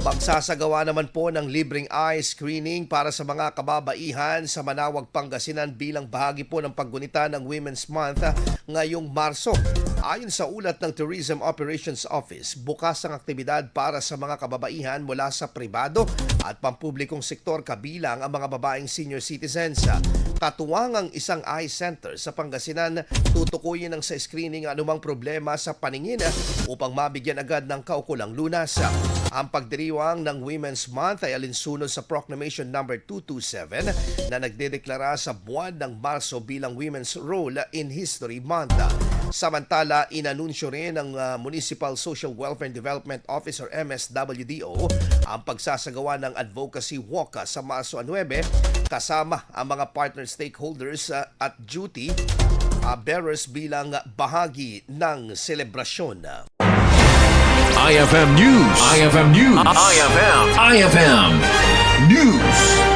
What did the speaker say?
Magsasagawa naman po ng libreng eye screening para sa mga kababaihan sa Manaoag, Pangasinan bilang bahagi po ng paggunita ng Women's Month ngayong Marso. Ayon sa ulat ng Tourism Operations Office, bukas ang aktibidad para sa mga kababaihan mula sa pribado at pampublikong sektor kabilang ang mga babaeng senior citizens. Katuwang ang isang eye center sa Pangasinan, tutukuyin ng sa screening anumang problema sa paningin upang mabigyan agad ng kaukulang lunas. Ang pagdiriwang ng Women's Month ay alinsunod sa Proclamation No. 227 na nagdedeklara sa buwan ng Marso bilang Women's Role in History Month. Samantala, inanunsyo rin ng Municipal Social Welfare and Development Office or MSWDO ang pagsasagawa ng Advocacy Walk sa Marso 9 kasama ang mga partner stakeholders at duty bearers bilang bahagi ng selebrasyon. IFM News. IFM News. IFM News.